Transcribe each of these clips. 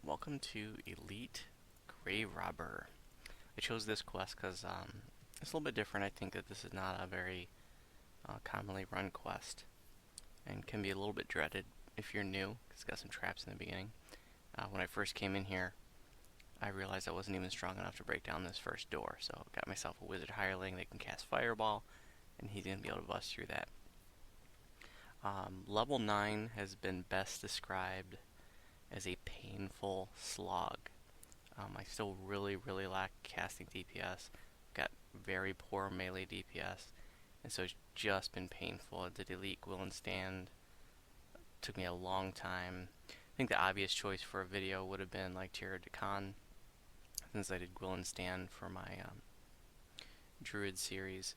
Welcome to Elite Graverobber. I chose this quest because it's a little bit different. I think that this is not a very commonly run quest and can be a little bit dreaded if you're new. It's got some traps in the beginning. When I first came in here, I realized I wasn't even strong enough to break down this first door, so I got myself a wizard hireling that can cast fireball, and he's going to be able to bust through that. Level 9 has been best described as a painful slog. I still really lack casting DPS. Got very poor melee DPS, and so it's just been painful. Did Elite Will and Stand. Took me a long time. I think the obvious choice for a video would have been like Tierra de Con, since I did Will and Stand for my Druid series,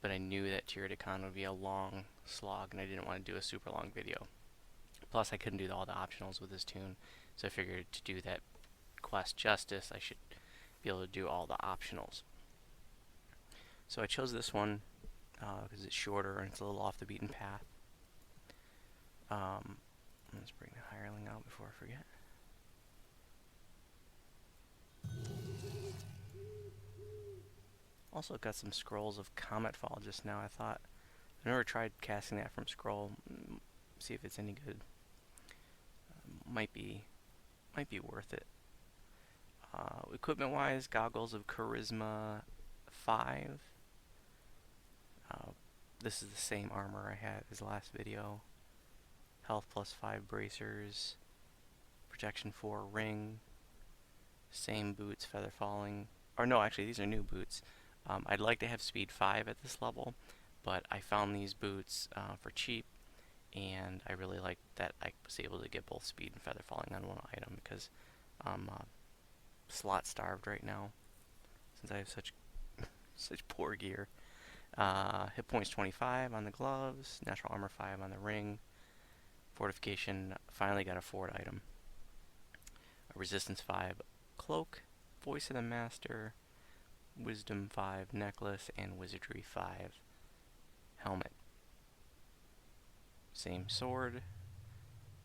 but I knew that Tierra de Con would be a long slog, and I didn't want to do a super long video. Plus, I couldn't do all the optionals with this toon, so I figured to do that quest justice, I should be able to do all the optionals. So I chose this one because it's shorter and it's a little off the beaten path. Let's bring the hireling out before I forget. Also got some scrolls of Comet Fall just now. I've never tried casting that from scroll. See if it's any good. Might be worth it. Equipment-wise, goggles of Charisma 5. This is the same armor I had as the last video. Health plus 5 bracers. Protection 4 ring. Same boots, feather falling. Or no, actually these are new boots. I'd like to have speed 5 at this level, but I found these boots for cheap, and I really like that I was able to get both speed and feather falling on one item because I'm slot starved right now since I have such poor gear. Hit points 25 on the gloves, natural armor 5 on the ring, fortification, finally got a forward item, a resistance 5 cloak, voice of the master, wisdom 5 necklace, and wizardry 5 helmet. Same sword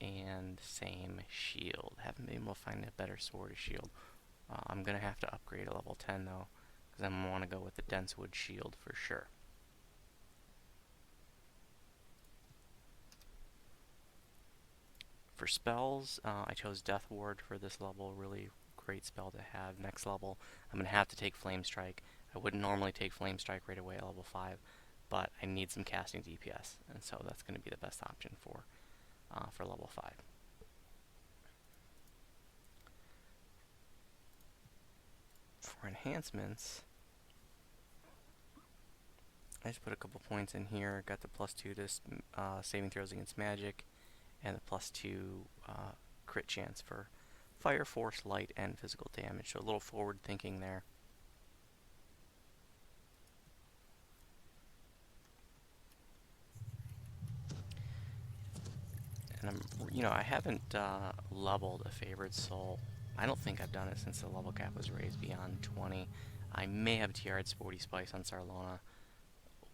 and same shield. Haven't been able to find a better sword or shield. I'm gonna have to upgrade to level 10 though, because I'm gonna want to go with the dense wood shield for sure. For spells, I chose Death Ward for this level. Really great spell to have. Next level, I'm gonna have to take Flame Strike. I wouldn't normally take Flame Strike right away at level 5, but I need some casting DPS, and so that's going to be the best option for level 5. For enhancements, I just put a couple points in here. Got the +2 to saving throws against magic, and the +2 crit chance for fire, force, light, and physical damage. So a little forward thinking there. And I haven't leveled a favored soul. I don't think I've done it since the level cap was raised beyond 20. I may have TR'd Sporty Spice on Sarlona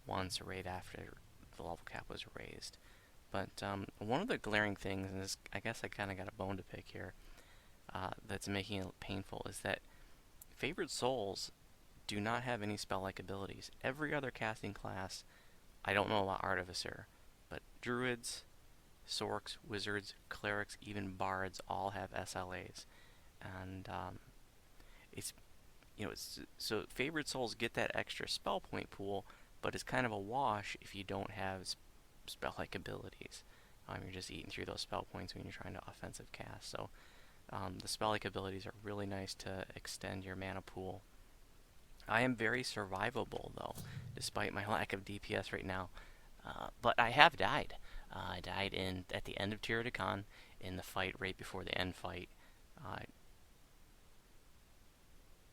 once right after the level cap was raised. But one of the glaring things, and this, I guess I kind of got a bone to pick here, that's making it painful, is that favored souls do not have any spell-like abilities. Every other casting class, I don't know about Artificer, but druids, sorks, wizards, clerics, even bards all have SLAs, and so favored souls get that extra spell point pool, but it's kind of a wash if you don't have spell-like abilities. You're just eating through those spell points when you're trying to offensive cast. So the spell-like abilities are really nice to extend your mana pool. I am very survivable though, despite my lack of DPS right now, but I have died. I died at the end of Tierra de Con in the fight right before the end fight.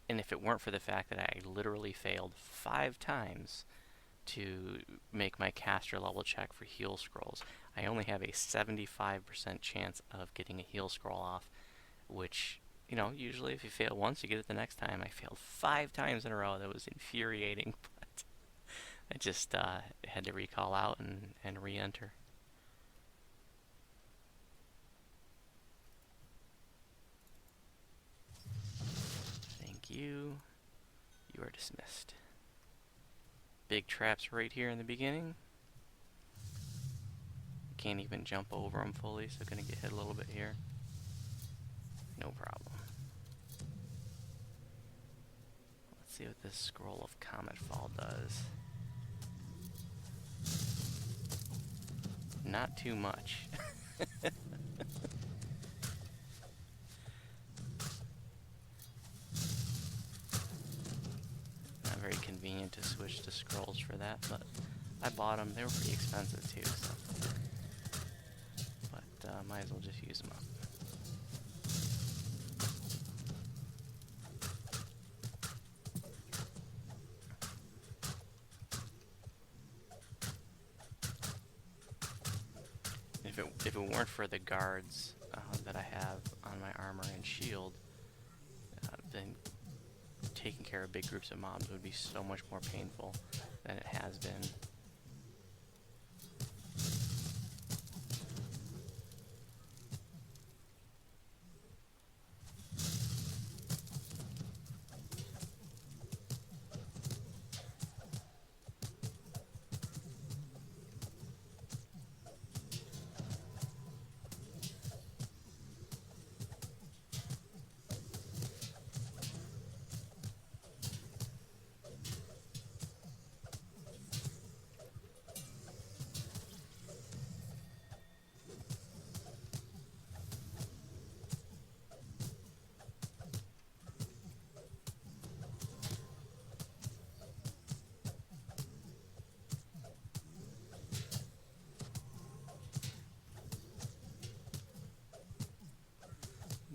And if it weren't for the fact that I literally failed 5 times to make my caster level check for heal scrolls, I only have a 75% chance of getting a heal scroll off, which, usually if you fail once, you get it the next time. I failed 5 times in a row. That was infuriating, but I just had to recall out and re-enter. you. You are dismissed. Big traps right here in the beginning. Can't even jump over them fully, so gonna get hit a little bit here. No problem. Let's see what this scroll of comet fall does. Not too much. Not very convenient to switch to scrolls for that, but I bought them. They were pretty expensive too, so. But might as well just use them up. If it weren't for the guards that I have on my armor and shield, then taking care of big groups of mobs would be so much more painful than it has been.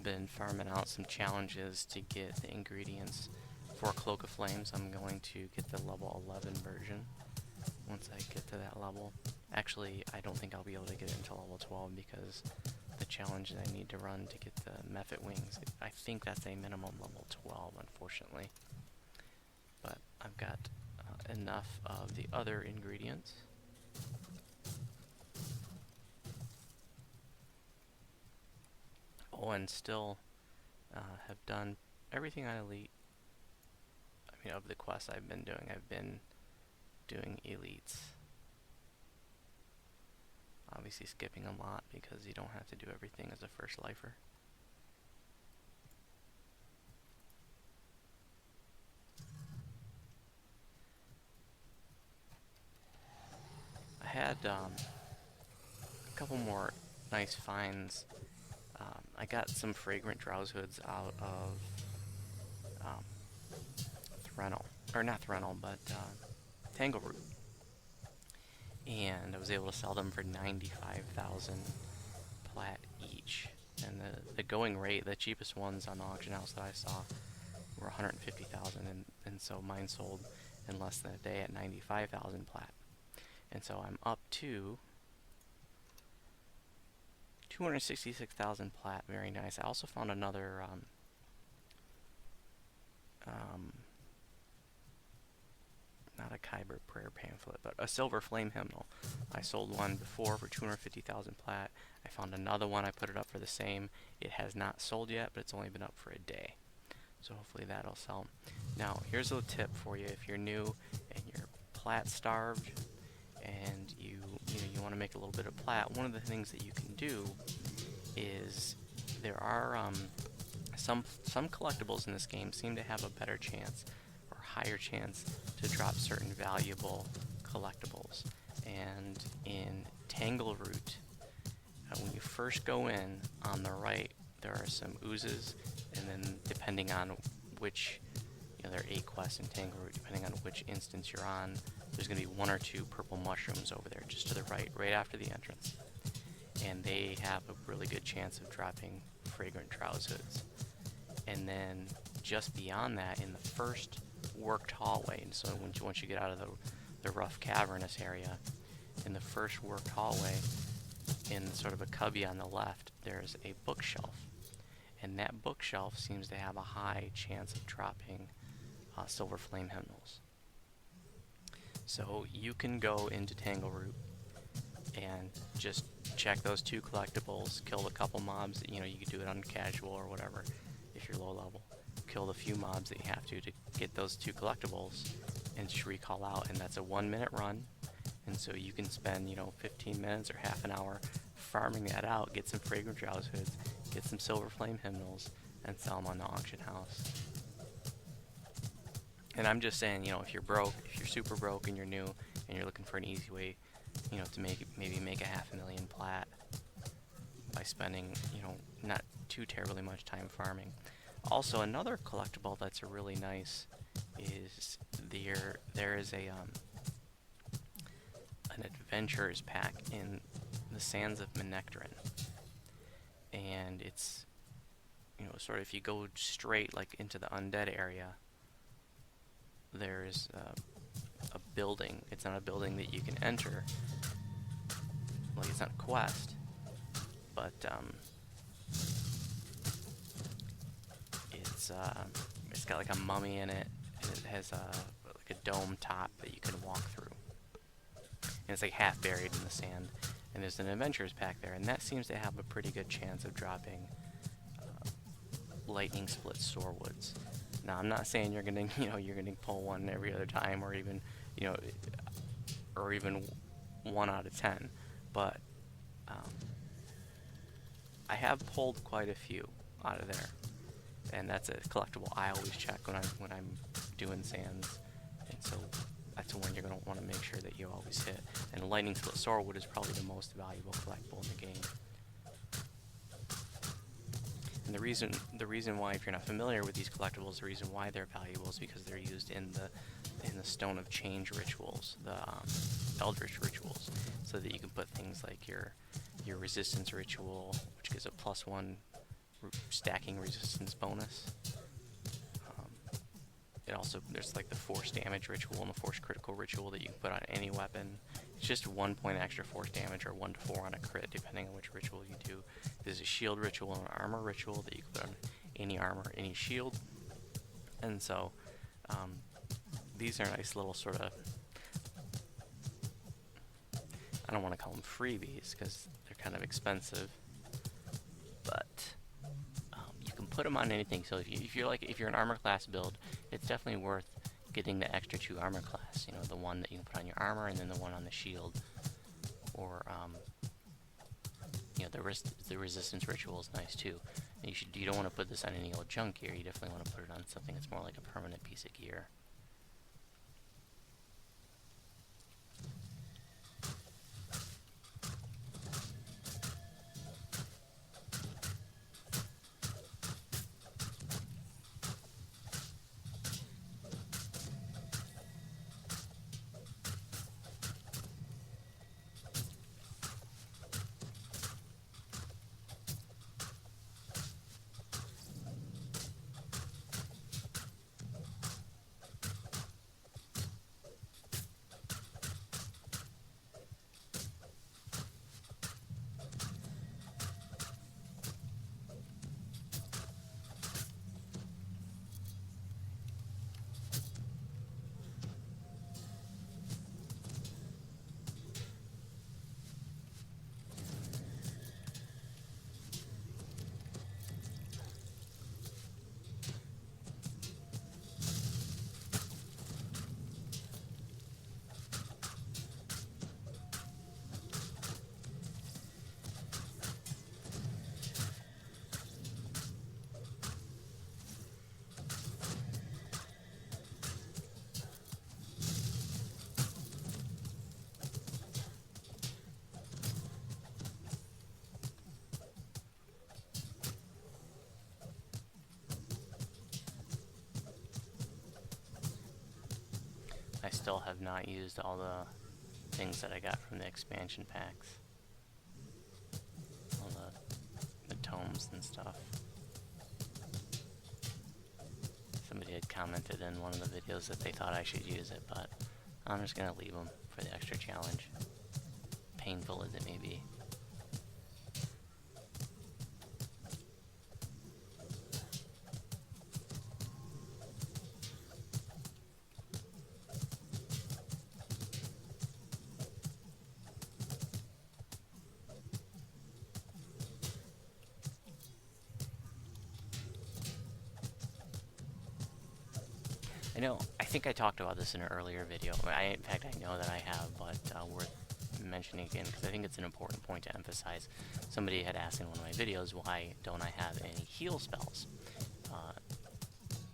Been farming out some challenges to get the ingredients for Cloak of Flames. I'm going to get the level 11 version once I get to that level. Actually, I don't think I'll be able to get it until level 12 because the challenge that I need to run to get the Mephit wings, I think that's a minimum level 12, unfortunately. But I've got enough of the other ingredients. Oh, and still have done everything on Elite. I mean, of the quests I've been doing Elites. Obviously skipping a lot because you don't have to do everything as a first lifer. I had a couple more nice finds. I got some fragrant drowse hoods out of Threnal, or not Threnal, but Tangleroot, and I was able to sell them for 95,000 plat each. And the going rate, the cheapest ones on the auction house that I saw were 150,000, and so mine sold in less than a day at 95,000 plat. And so I'm up to 266,000 plat. Very nice. I also found another not a Kyber prayer pamphlet, but a silver flame hymnal. I sold one before for 250,000 plat. I found another one. I put it up for the same. It has not sold yet, but it's only been up for a day. So hopefully that'll sell. Now, here's a tip for you if you're new and you're plat starved and you want to make a little bit of plat. One of the things that you can do is there are some collectibles in this game seem to have a better chance or higher chance to drop certain valuable collectibles. And in Tangleroot, when you first go in, on the right there are some oozes, and then depending on which, there are 8 quests in Tangleroot, depending on which instance you're on, there's going to be 1 or 2 purple mushrooms over there just to the right after the entrance. And they have a really good chance of dropping fragrant drowse hoods. And then just beyond that, in the first worked hallway, and so once you get out of the rough cavernous area, in the first worked hallway, in sort of a cubby on the left, there's a bookshelf. And that bookshelf seems to have a high chance of dropping silver flame hymnals. So you can go into Tangleroot and just check those 2 collectibles, kill a couple mobs. You can do it on casual or whatever if you're low level. kill the few mobs that you have to get those 2 collectibles and just recall out, and that's a 1-minute run. And so you can spend, you know, 15 minutes or half an hour farming that out, get some fragrant drowse hoods, get some silver flame hymnals, and sell them on the auction house. And I'm just saying, you know, if you're broke, if you're super broke and you're new and you're looking for an easy way, you know, to maybe make a $500,000 plat by spending, you know, not too terribly much time farming. Also, another collectible that's really nice is there is a an adventurers pack in the Sands of Menectrin, and it's, you know, sort of, if you go straight like into the undead area, there's a building. It's not a building that you can enter, like it's not a quest, but it's got like a mummy in it, and it has like a dome top that you can walk through, and it's like half buried in the sand. And there's an adventurers pack there, and that seems to have a pretty good chance of dropping lightning split sorewoods. Now, I'm not saying you're gonna, you know, you're gonna pull one every other time, or even, you know, or even 1 out of 10, but I have pulled quite a few out of there, and that's a collectible I always check when I'm doing sands, and so that's one you're gonna want to make sure that you always hit. And lightning split sorwood is probably the most valuable collectible in the game. And the reason why, if you're not familiar with these collectibles, the reason why they're valuable is because they're used in the Stone of Change rituals, the Eldritch rituals, so that you can put things like your resistance ritual, which gives a +1 stacking resistance bonus. It also, there's like the force damage ritual and the force critical ritual that you can put on any weapon. It's just 1 point extra force damage, or 1 to 4 on a crit, depending on which ritual you do. There's a shield ritual and an armor ritual that you can put on any armor, any shield. And so, these are nice little sort of, I don't want to call them freebies because they're kind of expensive, but you can put them on anything. So if you're an armor class build, it's definitely worth getting the extra 2 armor class. You know, the one that you can put on your armor, and then the one on the shield. Or you know, the resistance ritual is nice too. And you don't want to put this on any old junk gear. You definitely want to put it on something that's more like a permanent piece of gear. I still have not used all the things that I got from the expansion packs. All the tomes and stuff. Somebody had commented in one of the videos that they thought I should use it, but I'm just gonna leave them for the extra challenge, painful as it may be. I think I talked about this in an earlier video. In fact, I know that I have, but worth mentioning again, because I think it's an important point to emphasize. Somebody had asked in one of my videos, why don't I have any heal spells?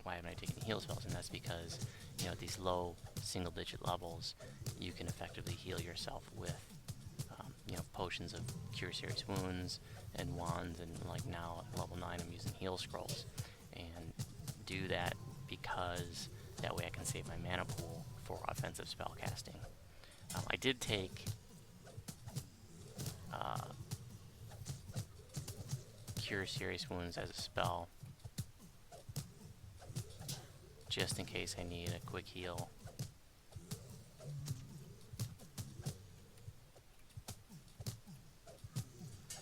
Why haven't I taken heal spells? And that's because, at these low single-digit levels, you can effectively heal yourself with, potions of Cure Serious Wounds and wands, and like now at level 9 I'm using heal scrolls. And do that because that way I can save my mana pool for offensive spell casting. I did take Cure Serious Wounds as a spell, just in case I need a quick heal.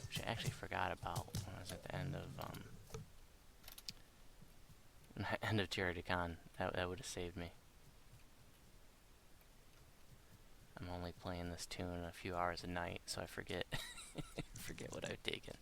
Which I actually forgot about when I was at the end of end of Tyradicon. That would have saved me. I'm only playing this tune a few hours a night, so I forget forget what I've taken.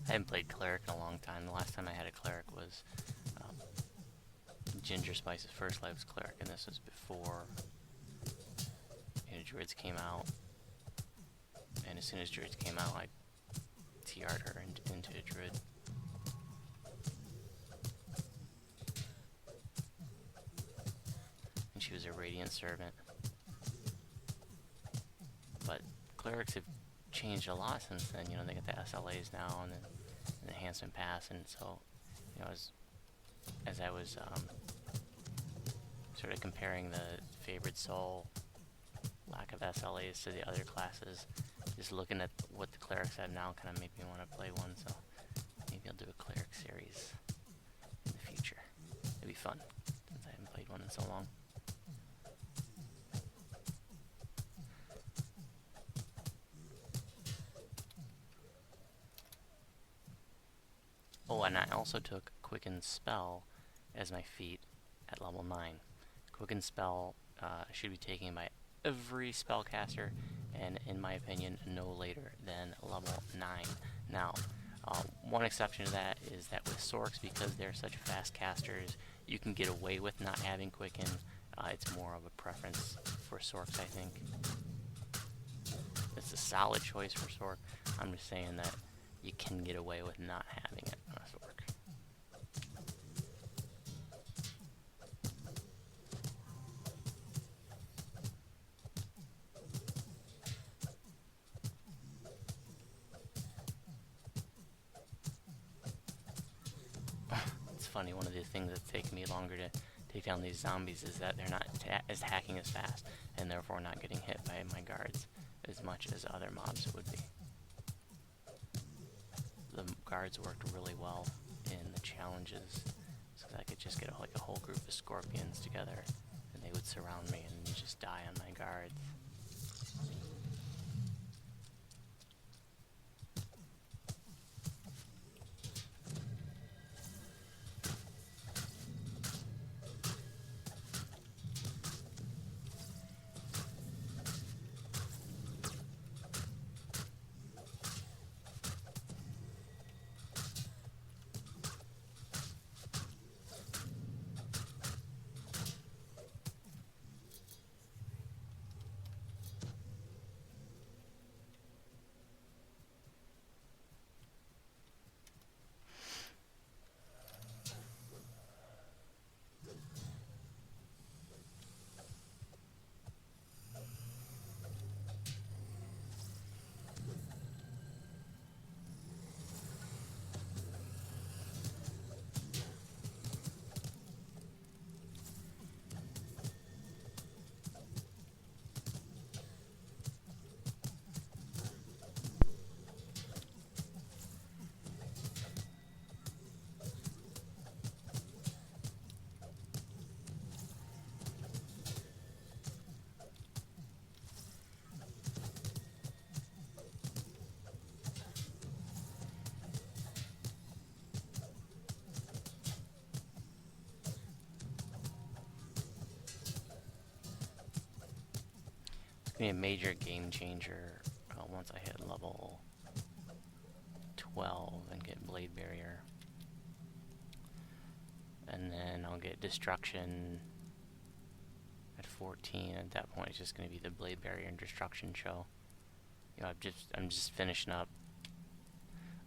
I haven't played Cleric in a long time. The last time I had a Cleric was Ginger Spice's first life was Cleric, and this was before Druids came out. And as soon as Druids came out, I TR'd her into a Druid. And she was a Radiant Servant. But Clerics have changed a lot since then. They get the SLAs now and the Enhancement Pass, and so, as I was sort of comparing the Favored Soul lack of SLAs to the other classes, just looking at what the Clerics have now kind of made me want to play one, so maybe I'll do a Cleric series in the future. It'd be fun, since I haven't played one in so long. Oh, and I also took Quicken Spell as my feat at level 9. Quicken Spell should be taken by every spellcaster, and in my opinion, no later than level 9. Now, one exception to that is that with Sorks, because they're such fast casters, you can get away with not having Quicken. It's more of a preference for Sorks, I think. It's a solid choice for Sork. I'm just saying that you can get away with not having it on a Sork. It's funny, one of the things that's taken me longer to take down these zombies is that they're not as hacking as fast, and therefore not getting hit by my guards as much as other mobs would be. The guards worked really well in the challenges, so that I could just get a whole group of scorpions together, and they would surround me and just die on my guards. be a major game changer once I hit level 12 and get Blade Barrier. And then I'll get Destruction at 14. At that point, it's just going to be the Blade Barrier and Destruction show. You know, I'm just finishing up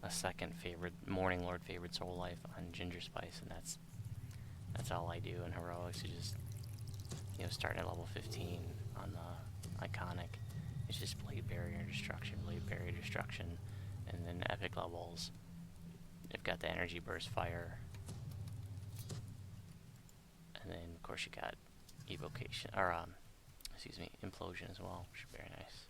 a second favorite Morning Lord favorite Soul Life on Ginger Spice, and that's all I do in heroics. You just, you know, starting at level 15 on the iconic. It's just Blade Barrier Destruction, Blade Barrier Destruction, and then epic levels. They've got the Energy Burst Fire, and then of course you got Evocation, or excuse me, Implosion as well, which is very nice.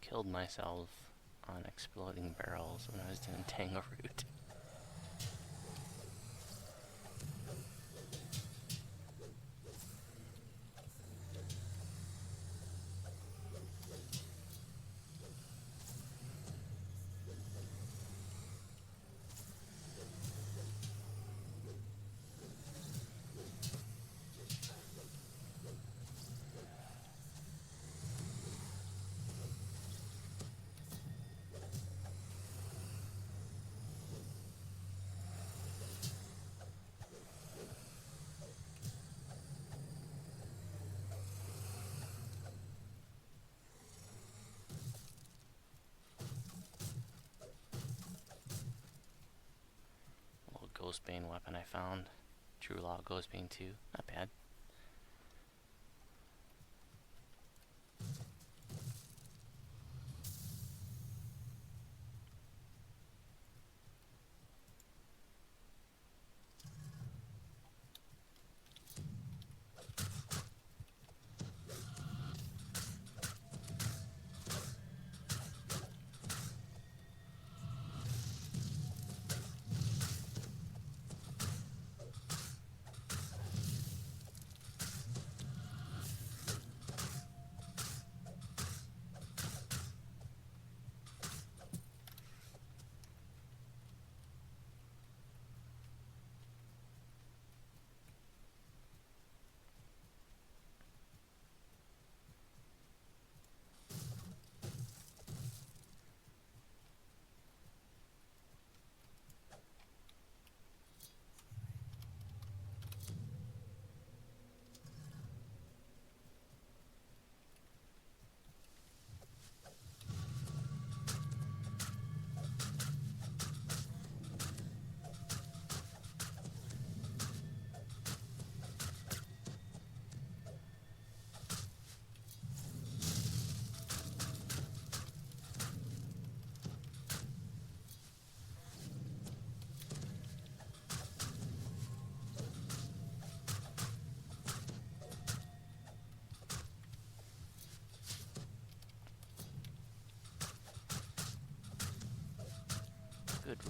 Killed myself on exploding barrels when I was doing Tango Root. Ghostbane weapon I found. True Law Ghostbane 2. Not bad.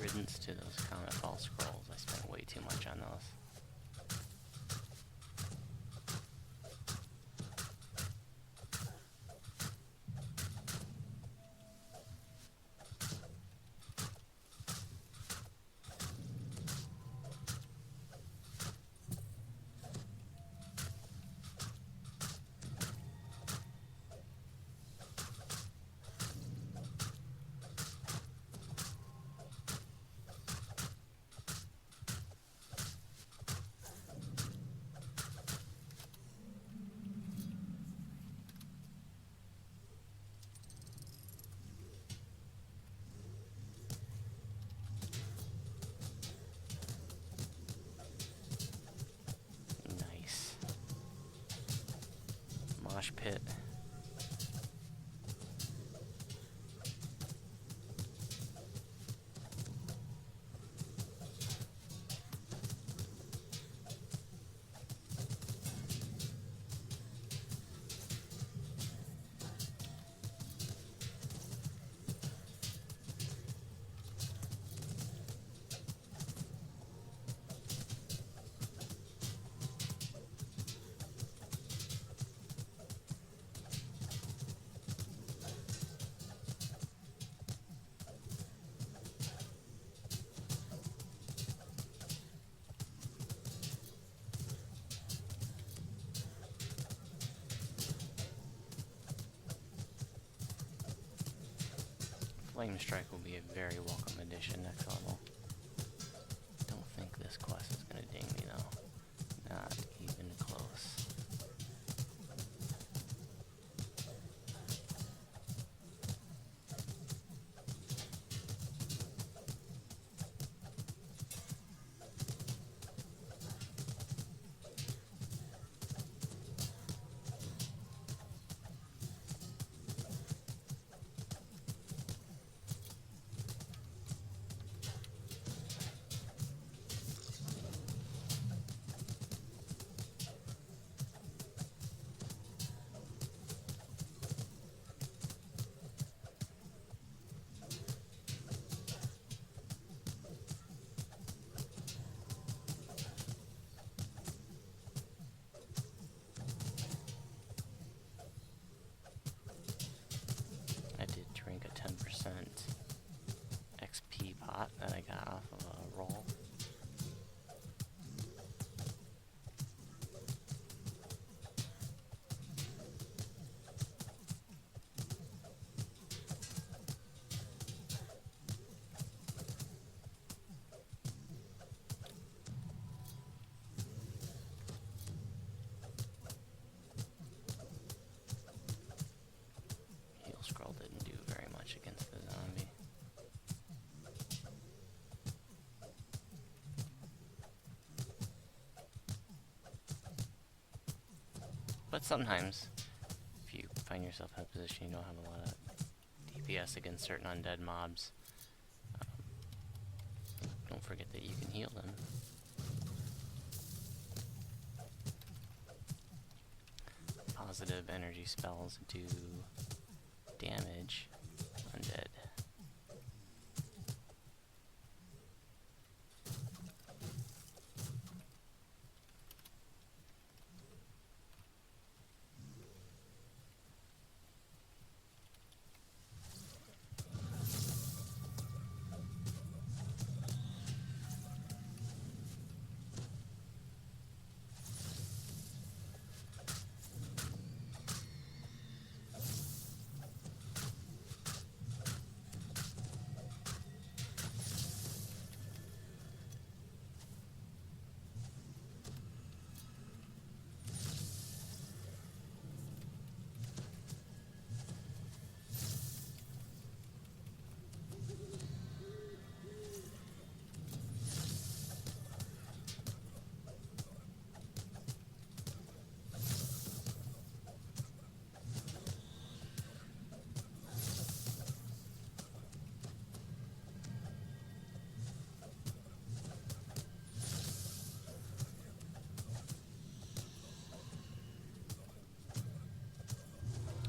riddance to those Comet Ball scrolls. I spent way too much on those. Nice. Mosh pit. Flame Strike will be a very welcome addition next level. Don't think this quest is gonna ding me though. Not even close. XP pot that I got off of a roll. Heal scroll didn't do very much against the zombie. But sometimes, if you find yourself in a position you don't have a lot of DPS against certain undead mobs, don't forget that you can heal them. Positive energy spells do damage undead.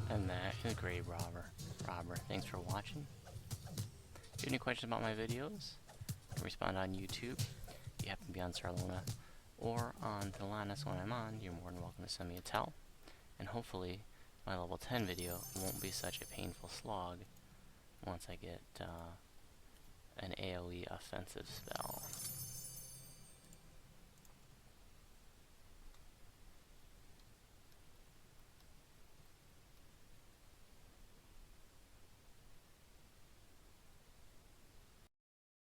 And that is Graverobber. Thanks for watching. If you have any questions about my videos, respond on YouTube, if you happen to be on Sarlona, or on Delanus when I'm on, you're more than welcome to send me a tell. And hopefully, my level 10 video won't be such a painful slog once I get an AoE offensive spell.